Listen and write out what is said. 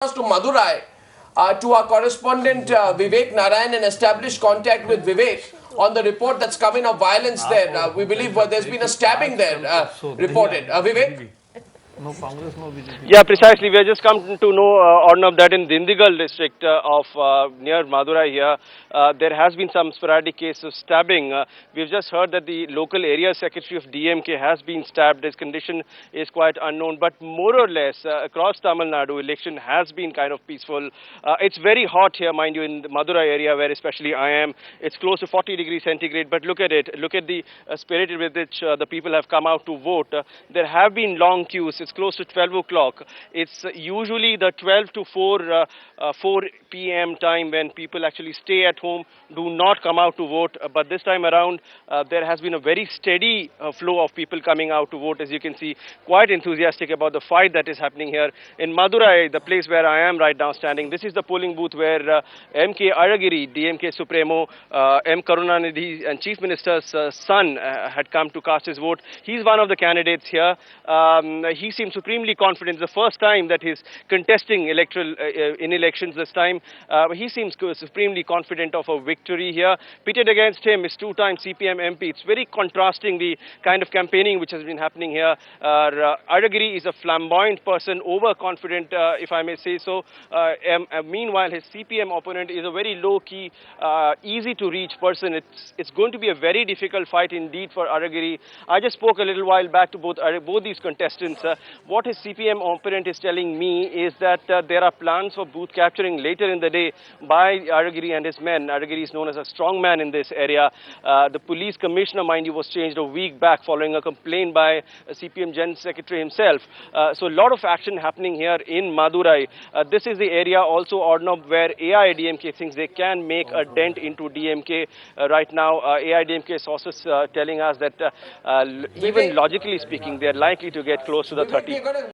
To Madurai, to our correspondent Vivek Narayan and establish contact with Vivek on the report that's coming of violence there. We believe there's been a stabbing there reported. Vivek? No Congress, no BJP. Yeah, precisely. We have just come to know, Arnab, that in Dindigal district of near Madurai here, there has been some sporadic case of stabbing. We've just heard that the local area secretary of DMK has been stabbed. His condition is quite unknown, but more or less across Tamil Nadu, election has been kind of peaceful. It's very hot here, mind you, in the Madurai area, where especially I am. It's close to 40 degrees centigrade, but look at it. Look at the spirit with which the people have come out to vote. There have been long queues. It's close to 12 o'clock. It's usually the 12 to 4 p.m. time when people actually stay at home, do not come out to vote. But this time around, there has been a very steady flow of people coming out to vote. As you can see, quite enthusiastic about the fight that is happening here in Madurai, the place where I am right now standing. This is the polling booth where M.K. Azhagiri, DMK Supremo, M. Karunanidhi and Chief Minister's son had come to cast his vote. He's one of the candidates here. He seems supremely confident. It's the first time that he's contesting in elections this time. He seems supremely confident of a victory here. Pitted against him is two-time CPM MP. It's very contrasting the kind of campaigning which has been happening here. Azhagiri is a flamboyant person, overconfident, if I may say so. Meanwhile, his CPM opponent is a very low-key, easy-to-reach person. It's going to be a very difficult fight indeed for Azhagiri. I just spoke a little while back to both these contestants. What his CPM opponent is telling me is that there are plans for booth capturing later in the day by Azhagiri and his men. Azhagiri is known as a strong man in this area. The police commissioner, mind you, was changed a week back following a complaint by CPM General Secretary himself. So a lot of action happening here in Madurai. This is the area also, Arnab, where AIADMK thinks they can make a dent into DMK right now. AIADMK sources telling us that even logically speaking, they are likely to get close to the 30.